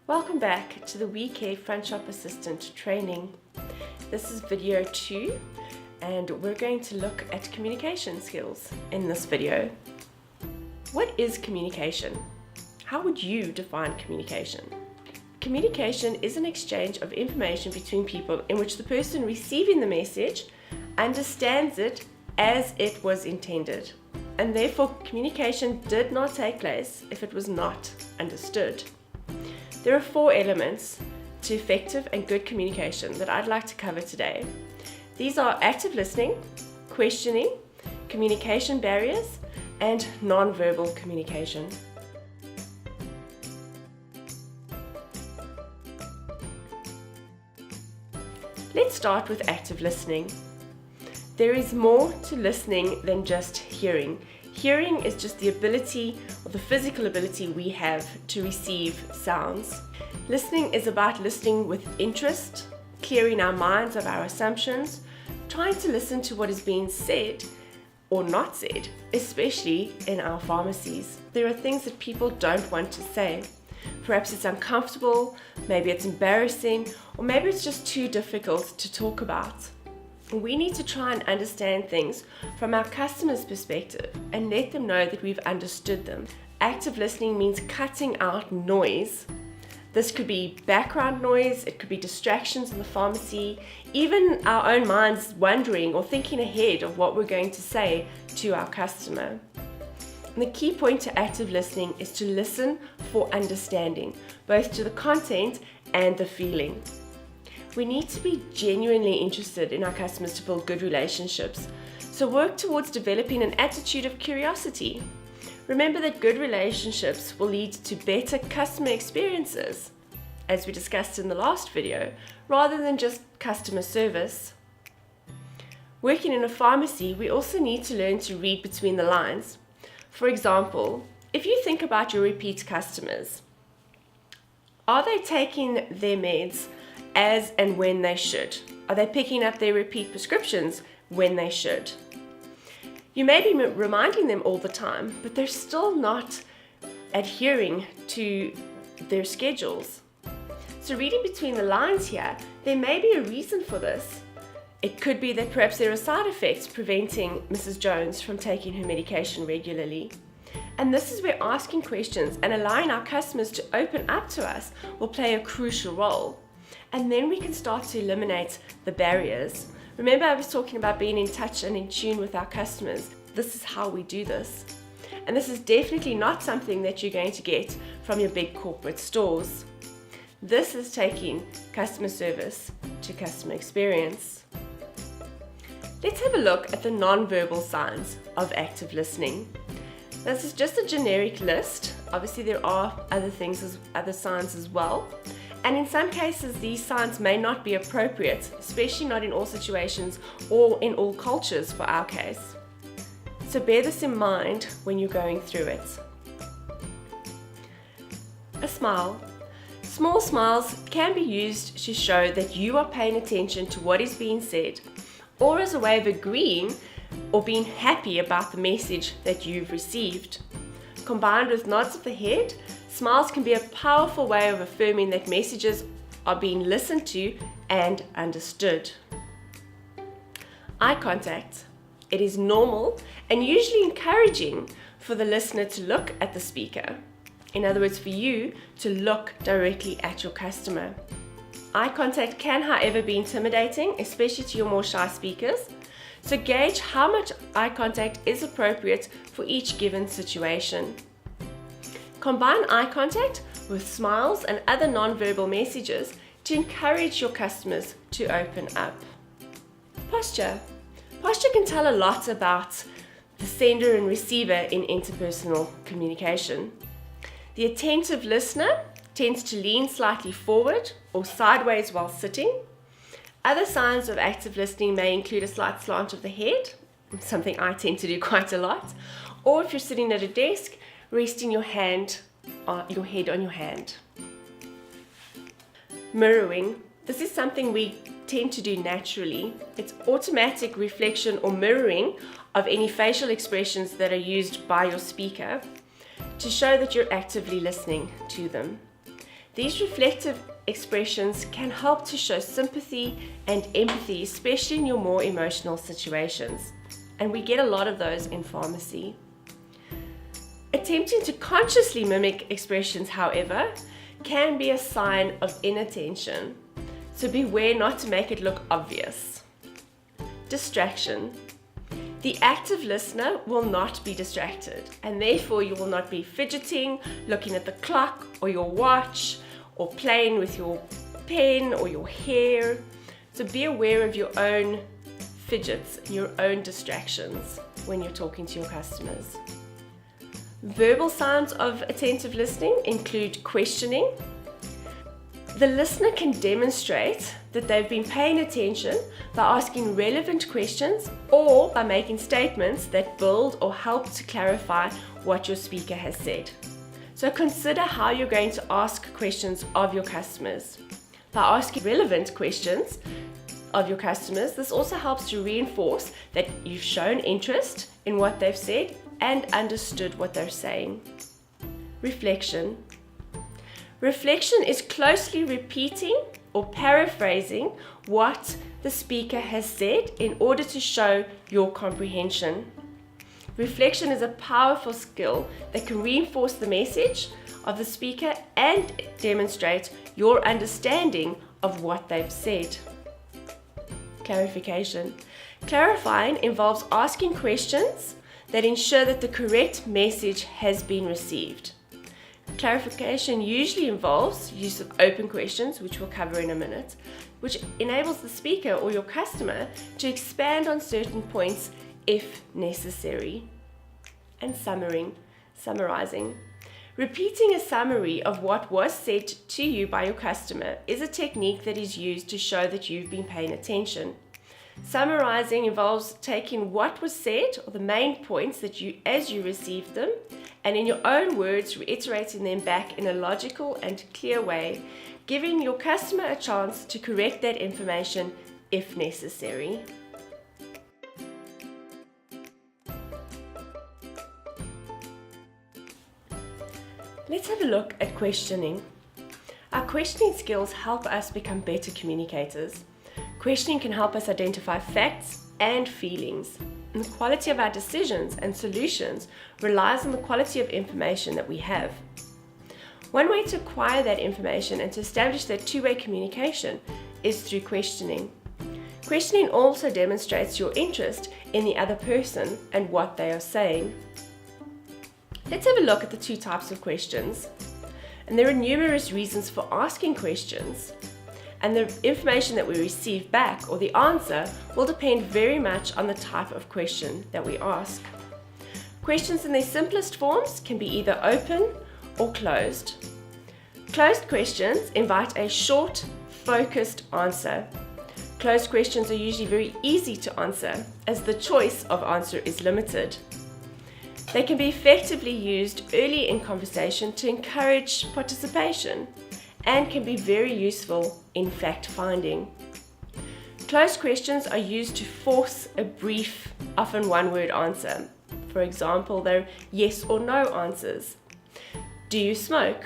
Welcome back to the WeCare Frontshop Assistant training. This is video 2 and we're going to look at communication skills in this video. What is communication? How would you define communication? Communication is an exchange of information between people in which the person receiving the message understands it as it was intended, and therefore communication did not take place if it was not understood. There are 4 elements to effective and good communication that I'd like to cover today. These are active listening, questioning, communication barriers, and non-verbal communication. Let's start with active listening. There is more to listening than just hearing. Hearing is just the ability or the physical ability we have to receive sounds. Listening is about listening with interest, clearing our minds of our assumptions, trying to listen to what is being said or not said, especially in our pharmacies. There are things that people don't want to say. Perhaps it's uncomfortable, maybe it's embarrassing, or maybe it's just too difficult to talk about. We need to try and understand things from our customer's perspective and let them know that we've understood them. Active listening means cutting out noise. This could be background noise, it could be distractions in the pharmacy, even our own minds wondering or thinking ahead of what we're going to say to our customer. And the key point to active listening is to listen for understanding, both to the content and the feeling. We need to be genuinely interested in our customers to build good relationships. So work towards developing an attitude of curiosity. Remember that good relationships will lead to better customer experiences, as we discussed in the last video, rather than just customer service. Working in a pharmacy, we also need to learn to read between the lines. For example, if you think about your repeat customers, are they taking their meds as and when they should? Are they picking up their repeat prescriptions when they should? You may be reminding them all the time, but they're still not adhering to their schedules. So reading between the lines here, there may be a reason for this. It could be that perhaps there are side effects preventing Mrs. Jones from taking her medication regularly. And this is where asking questions and allowing our customers to open up to us will play a crucial role. And then we can start to eliminate the barriers. Remember, I was talking about being in touch and in tune with our customers. This is how we do this. And this is definitely not something that you're going to get from your big corporate stores. This is taking customer service to customer experience. Let's have a look at the non-verbal signs of active listening. This is just a generic list. Obviously, there are other signs as well. And in some cases, these signs may not be appropriate, especially not in all situations or in all cultures for our case. So bear this in mind when you're going through it. A smile. Small smiles can be used to show that you are paying attention to what is being said, or as a way of agreeing or being happy about the message that you've received. Combined with nods of the head, smiles can be a powerful way of affirming that messages are being listened to and understood. Eye contact. It is normal and usually encouraging for the listener to look at the speaker. In other words, for you to look directly at your customer. Eye contact can, however, be intimidating, especially to your more shy speakers. So gauge how much eye contact is appropriate for each given situation. Combine eye contact with smiles and other non-verbal messages to encourage your customers to open up. Posture. Posture can tell a lot about the sender and receiver in interpersonal communication. The attentive listener tends to lean slightly forward or sideways while sitting. Other signs of active listening may include a slight slant of the head, something I tend to do quite a lot, or if you're sitting at a desk, resting your head on your hand. Mirroring. This is something we tend to do naturally. It's automatic reflection or mirroring of any facial expressions that are used by your speaker to show that you're actively listening to them. These reflective expressions can help to show sympathy and empathy, especially in your more emotional situations. And we get a lot of those in pharmacy. Attempting to consciously mimic expressions, however, can be a sign of inattention. So beware not to make it look obvious. Distraction. The active listener will not be distracted, and therefore you will not be fidgeting, looking at the clock or your watch, or playing with your pen or your hair. So be aware of your own fidgets, your own distractions when you're talking to your customers. Verbal signs of attentive listening include questioning. The listener can demonstrate that they've been paying attention by asking relevant questions or by making statements that build or help to clarify what your speaker has said. So consider how you're going to ask questions of your customers. By asking relevant questions of your customers, this also helps to reinforce that you've shown interest in what they've said and understood what they're saying. Reflection. Reflection is closely repeating or paraphrasing what the speaker has said in order to show your comprehension. Reflection is a powerful skill that can reinforce the message of the speaker and demonstrate your understanding of what they've said. Clarification. Clarifying involves asking questions that ensure that the correct message has been received. Clarification usually involves use of open questions, which we'll cover in a minute, which enables the speaker or your customer to expand on certain points if necessary. And summarizing. Repeating a summary of what was said to you by your customer is a technique that is used to show that you've been paying attention. Summarizing involves taking what was said, or the main points that as you received them, and in your own words reiterating them back in a logical and clear way, giving your customer a chance to correct that information if necessary. Let's have a look at questioning. Our questioning skills help us become better communicators. Questioning can help us identify facts and feelings. And the quality of our decisions and solutions relies on the quality of information that we have. One way to acquire that information and to establish that two-way communication is through questioning. Questioning also demonstrates your interest in the other person and what they are saying. Let's have a look at the two types of questions. And there are numerous reasons for asking questions. And the information that we receive back, or the answer, will depend very much on the type of question that we ask. Questions in their simplest forms can be either open or closed. Closed questions invite a short, focused answer. Closed questions are usually very easy to answer, as the choice of answer is limited. They can be effectively used early in conversation to encourage participation, and can be very useful in fact-finding. Closed questions are used to force a brief, often one-word answer. For example, they're yes or no answers. Do you smoke?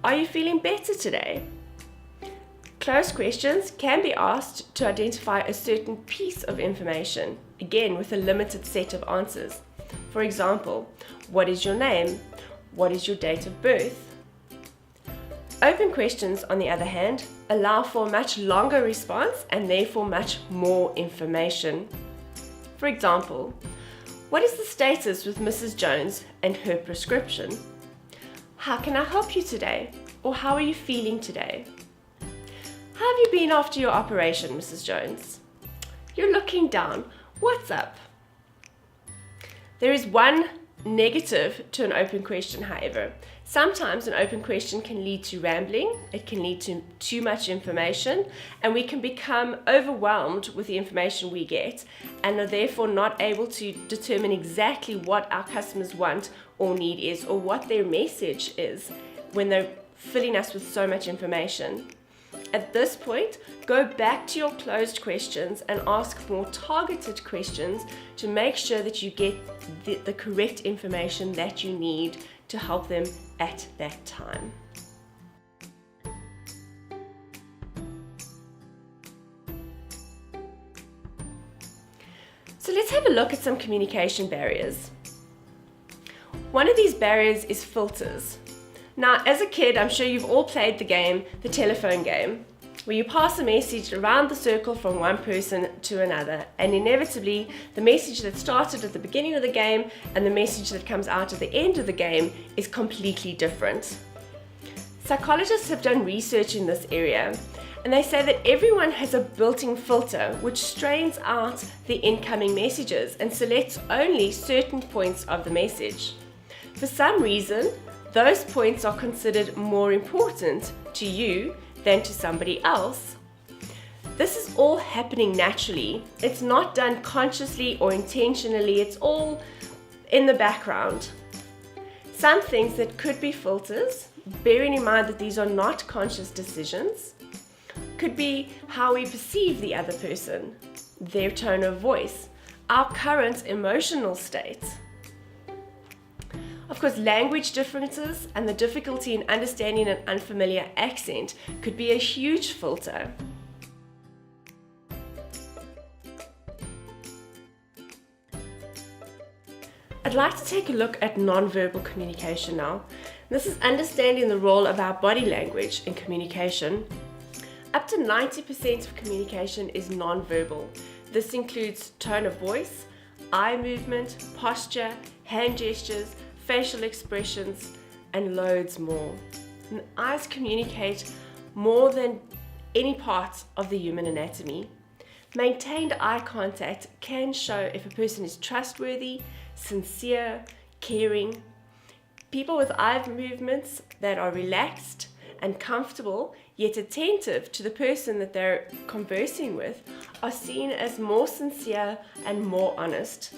Are you feeling better today? Closed questions can be asked to identify a certain piece of information, again with a limited set of answers. For example, what is your name? What is your date of birth? Open questions, on the other hand, allow for a much longer response and therefore much more information. For example, what is the status with Mrs. Jones and her prescription? How can I help you today? Or how are you feeling today? How have you been after your operation, Mrs. Jones? You're looking down. What's up? There is one negative to an open question, however. Sometimes an open question can lead to rambling, it can lead to too much information, and we can become overwhelmed with the information we get and are therefore not able to determine exactly what our customers want or need is, or what their message is when they're filling us with so much information. At this point, go back to your closed questions and ask more targeted questions to make sure that you get the correct information that you need to help them at that time. So let's have a look at some communication barriers. One of these barriers is filters. Now, as a kid, I'm sure you've all played the game, the telephone game, where you pass a message around the circle from one person to another, and inevitably the message that started at the beginning of the game and the message that comes out at the end of the game is completely different. Psychologists have done research in this area, and they say that everyone has a built-in filter which strains out the incoming messages and selects only certain points of the message. For some reason, those points are considered more important to you than to somebody else. This is all happening naturally. It's not done consciously or intentionally, it's all in the background. Some things that could be filters, bearing in mind that these are not conscious decisions, could be how we perceive the other person, their tone of voice, our current emotional state. Of course, language differences and the difficulty in understanding an unfamiliar accent could be a huge filter. I'd like to take a look at non-verbal communication now. This is understanding the role of our body language in communication. Up to 90% of communication is non-verbal. This includes tone of voice, eye movement, posture, hand gestures, facial expressions, and loads more. And eyes communicate more than any part of the human anatomy. Maintained eye contact can show if a person is trustworthy, sincere, caring. People with eye movements that are relaxed and comfortable, yet attentive to the person that they're conversing with, are seen as more sincere and more honest,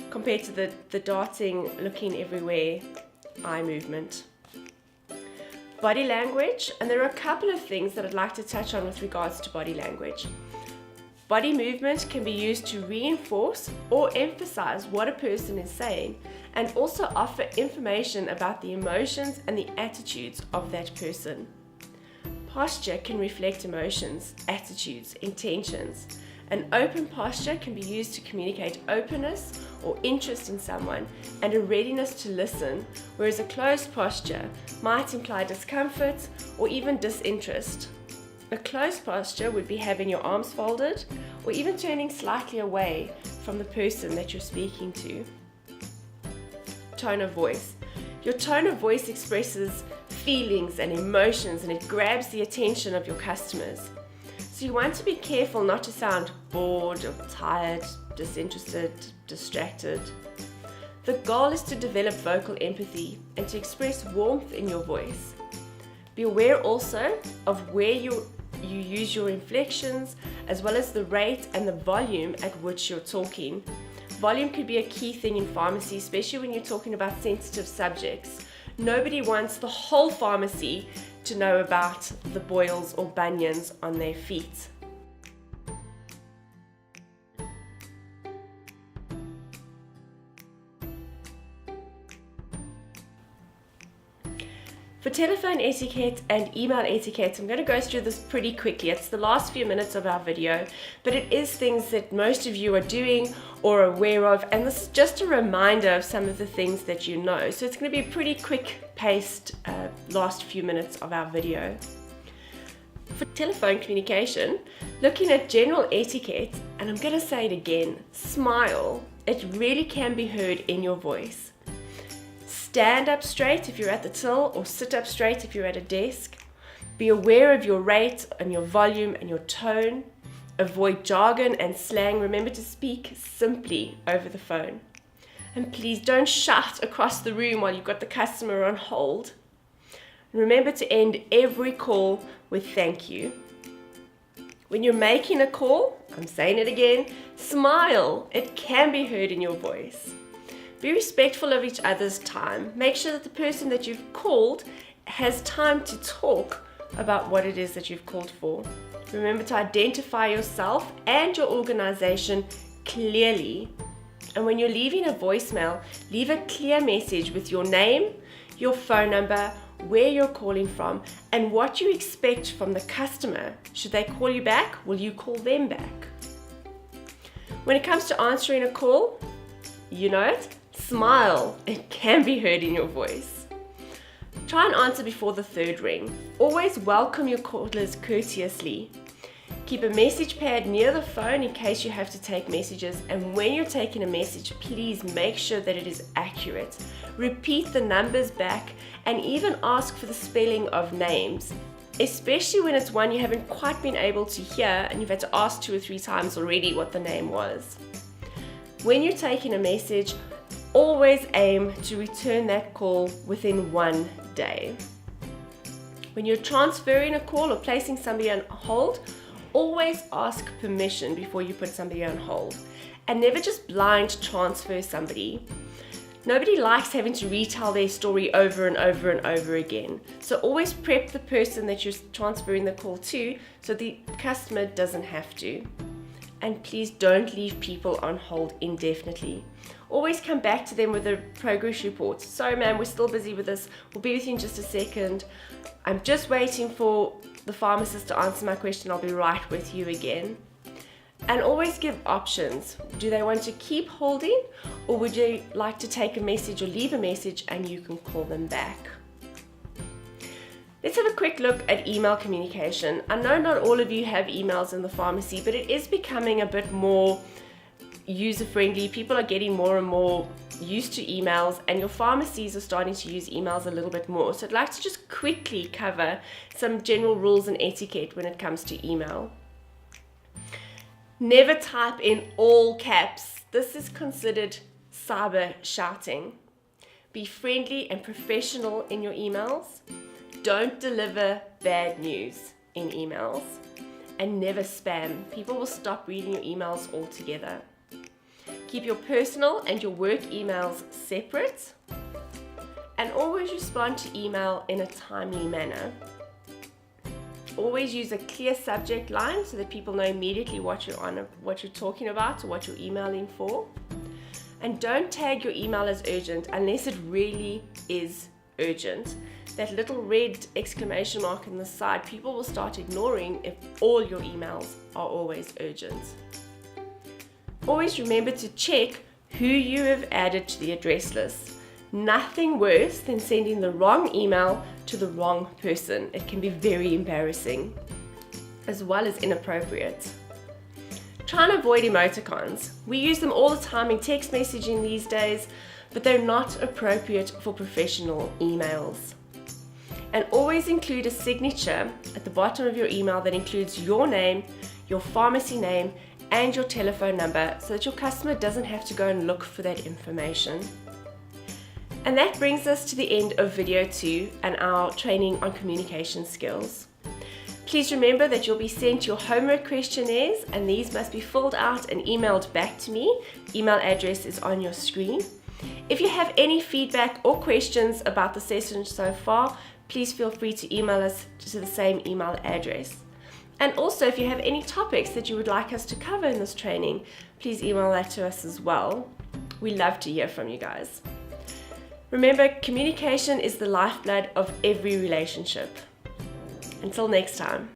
compared to the darting, looking everywhere eye movement. Body language, and there are a couple of things that I'd like to touch on with regards to body language. Body movement can be used to reinforce or emphasize what a person is saying, and also offer information about the emotions and the attitudes of that person. Posture can reflect emotions, attitudes, intentions. An open posture can be used to communicate openness or interest in someone and a readiness to listen, whereas a closed posture might imply discomfort or even disinterest. A closed posture would be having your arms folded or even turning slightly away from the person that you're speaking to. Tone of voice. Your tone of voice expresses feelings and emotions, and it grabs the attention of your customers. So you want to be careful not to sound bored or tired, disinterested, distracted. The goal is to develop vocal empathy and to express warmth in your voice. Be aware also of where you use your inflections, as well as the rate and the volume at which you're talking. Volume could be a key thing in pharmacy, especially when you're talking about sensitive subjects. Nobody wants the whole pharmacy to know about the boils or bunions on their feet. For telephone etiquette and email etiquette, I'm going to go through this pretty quickly. It's the last few minutes of our video, but it is things that most of you are doing or aware of, and this is just a reminder of some of the things that you know. So it's going to be a pretty quick-paced last few minutes of our video. For telephone communication, looking at general etiquette, and I'm going to say it again, smile. It really can be heard in your voice. Stand up straight if you're at the till, or sit up straight if you're at a desk. Be aware of your rate and your volume and your tone. Avoid jargon and slang. Remember to speak simply over the phone. And please don't shout across the room while you've got the customer on hold. Remember to end every call with thank you. When you're making a call, I'm saying it again, smile. It can be heard in your voice. Be respectful of each other's time. Make sure that the person that you've called has time to talk about what it is that you've called for. Remember to identify yourself and your organization clearly. And when you're leaving a voicemail, leave a clear message with your name, your phone number, where you're calling from, and what you expect from the customer. Should they call you back? Will you call them back? When it comes to answering a call, you know it, smile. It can be heard in your voice. Try and answer before the third ring. Always welcome your callers courteously. Keep a message pad near the phone in case you have to take messages, and when you're taking a message, please make sure that it is accurate. Repeat the numbers back and even ask for the spelling of names, especially when it's one you haven't quite been able to hear and you've had to ask 2 or 3 times already what the name was. When you're taking a message, always aim to return that call within 1 day. When you're transferring a call or placing somebody on hold, always ask permission before you put somebody on hold, and never just blind transfer somebody. Nobody likes having to retell their story over and over and over again. So always prep the person that you're transferring the call to so the customer doesn't have to. And please don't leave people on hold indefinitely. Always come back to them with a progress report. Sorry ma'am, we're still busy with this. We'll be with you in just a second. I'm just waiting for the pharmacist to answer my question. I'll be right with you again. And always give options. Do they want to keep holding, or would you like to take a message or leave a message and you can call them back? Let's have a quick look at email communication. I know not all of you have emails in the pharmacy, but it is becoming a bit more user-friendly. People are getting more and more used to emails, and your pharmacies are starting to use emails a little bit more. So I'd like to just quickly cover some general rules and etiquette when it comes to email. Never type in all caps. This is considered cyber shouting. Be friendly and professional in your emails. Don't deliver bad news in emails. And never spam. People will stop reading your emails altogether. Keep your personal and your work emails separate. And always respond to email in a timely manner. Always use a clear subject line so that people know immediately what you're talking about or what you're emailing for. And don't tag your email as urgent unless it really is urgent. That little red exclamation mark on the side, people will start ignoring if all your emails are always urgent. Always remember to check who you have added to the address list. Nothing worse than sending the wrong email to the wrong person. It can be very embarrassing, as well as inappropriate. Try and avoid emoticons. We use them all the time in text messaging these days, but they're not appropriate for professional emails. And always include a signature at the bottom of your email that includes your name, your pharmacy name, and your telephone number so that your customer doesn't have to go and look for that information. And that brings us to the end of video 2 and our training on communication skills. Please remember that you'll be sent your homework questionnaires, and these must be filled out and emailed back to me. Email address is on your screen. If you have any feedback or questions about the session so far, please feel free to email us to the same email address. And also, if you have any topics that you would like us to cover in this training, please email that to us as well. We love to hear from you guys. Remember, communication is the lifeblood of every relationship. Until next time.